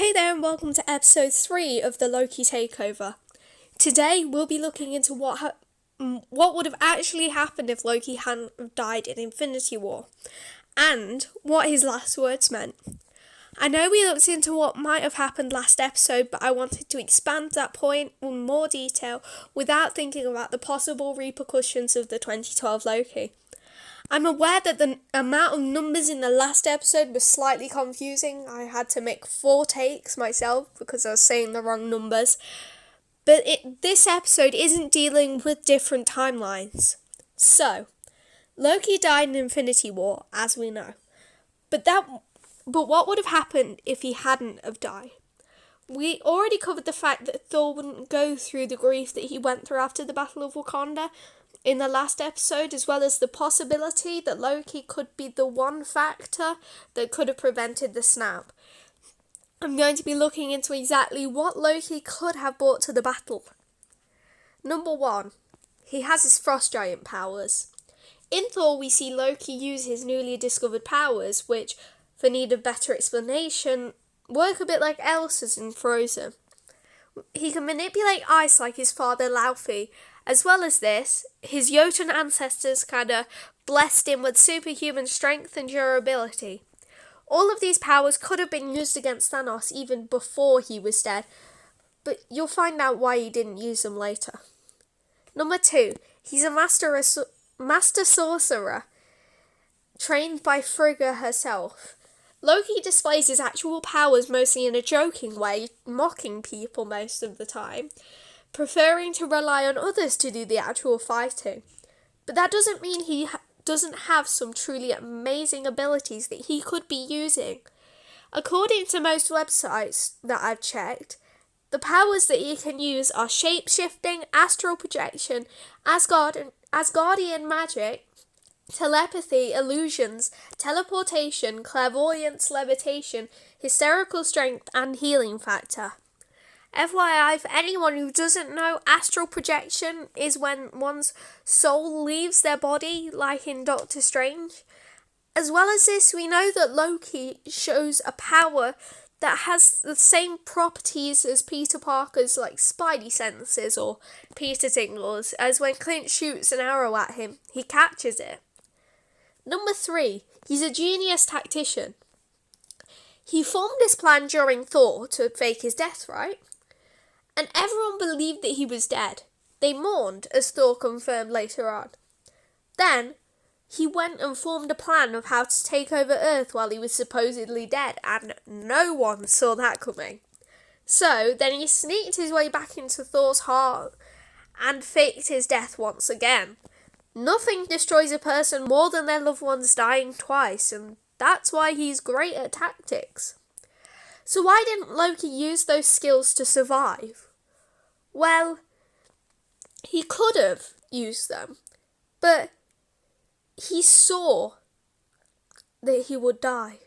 Hey there and welcome to episode 3 of the Loki Takeover. Today we'll be looking into what would have actually happened if Loki hadn't died in Infinity War, and what his last words meant. I know we looked into what might have happened last episode, but I wanted to expand that point in more detail without thinking about the possible repercussions of the 2012 Loki. I'm aware that the amount of numbers in the last episode was slightly confusing. I had to make 4 takes myself because I was saying the wrong numbers. But this episode isn't dealing with different timelines. So, Loki died in Infinity War, as we know. But what would have happened if he hadn't have died? We already covered the fact that Thor wouldn't go through the grief that he went through after the Battle of Wakanda in the last episode, as well as the possibility that Loki could be the one factor that could have prevented the snap. I'm going to be looking into exactly what Loki could have brought to the battle. Number 1, he has his frost giant powers. In Thor, we see Loki use his newly discovered powers, which, for need of better explanation, work a bit like Elsa's in Frozen. He can manipulate ice like his father Laufey. As well as this, his Jotun ancestors kinda blessed him with superhuman strength and durability. All of these powers could have been used against Thanos even before he was dead, but you'll find out why he didn't use them later. Number 2, he's a master sorcerer, trained by Frigga herself. Loki displays his actual powers mostly in a joking way, mocking people most of the time, preferring to rely on others to do the actual fighting. But that doesn't mean he doesn't have some truly amazing abilities that he could be using. According to most websites that I've checked, the powers that he can use are shape-shifting, astral projection, Asgardian magic, telepathy, illusions, teleportation, clairvoyance, levitation, hysterical strength, and healing factor. FYI, for anyone who doesn't know, astral projection is when one's soul leaves their body, like in Doctor Strange. As well as this, we know that Loki shows a power that has the same properties as Peter Parker's, like Spidey senses or Peter Tingles, as when Clint shoots an arrow at him, he catches it. Number 3, he's a genius tactician. He formed this plan during Thor to fake his death, right? And everyone believed that he was dead. They mourned, as Thor confirmed later on. Then, he went and formed a plan of how to take over Earth while he was supposedly dead, and no one saw that coming. So, then he sneaked his way back into Thor's heart and faked his death once again. Nothing destroys a person more than their loved ones dying twice, and that's why he's great at tactics. So why didn't Loki use those skills to survive? Well, he could have used them, but he saw that he would die.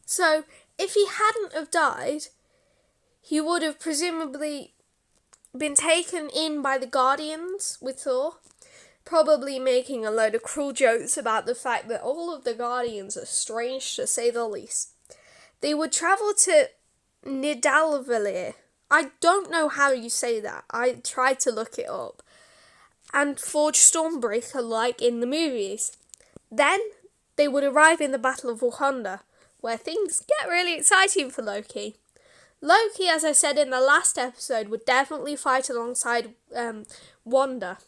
So, if he hadn't have died, he would have presumably been taken in by the Guardians with Thor, probably making a load of cruel jokes about the fact that all of the Guardians are strange to say the least. They would travel to Nidavellir. I don't know how you say that. I tried to look it up. And forge Stormbreaker like in the movies. Then they would arrive in the Battle of Wakanda, where things get really exciting for Loki. Loki, as I said in the last episode, would definitely fight alongside Wanda,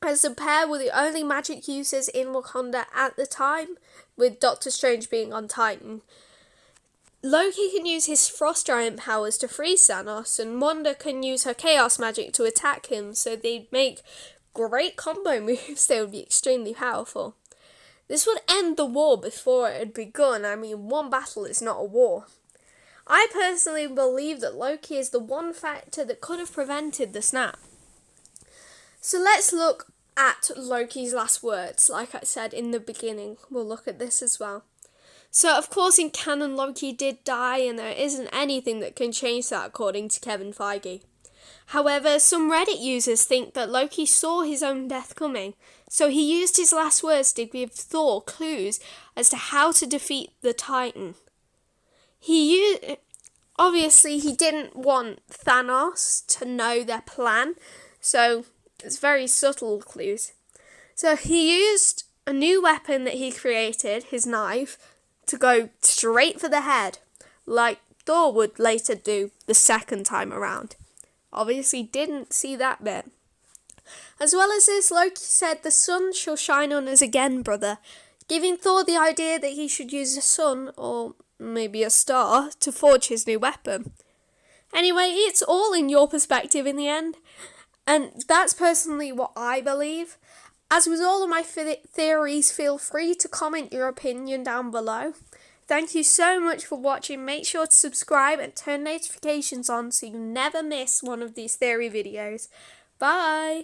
as the pair were the only magic users in Wakanda at the time, with Doctor Strange being on Titan. Loki can use his frost giant powers to freeze Thanos, and Wanda can use her chaos magic to attack him, so they'd make great combo moves. They would be extremely powerful. This would end the war before it had begun. I mean, one battle is not a war. I personally believe that Loki is the one factor that could have prevented the snap. So let's look at Loki's last words. Like I said in the beginning, we'll look at this as well. So, of course, in canon, Loki did die, and there isn't anything that can change that, according to Kevin Feige. However, some Reddit users think that Loki saw his own death coming, so he used his last words to give Thor clues as to how to defeat the Titan. Obviously, he didn't want Thanos to know their plan, so it's very subtle clues. So he used a new weapon that he created, his knife, to go straight for the head, like Thor would later do the second time around. Obviously didn't see that bit. As well as this, Loki said, "The sun shall shine on us again, brother," giving Thor the idea that he should use the sun, or maybe a star, to forge his new weapon. Anyway, it's all in your perspective in the end, and that's personally what I believe. As with all of my theories, feel free to comment your opinion down below. Thank you so much for watching. Make sure to subscribe and turn notifications on so you never miss one of these theory videos. Bye!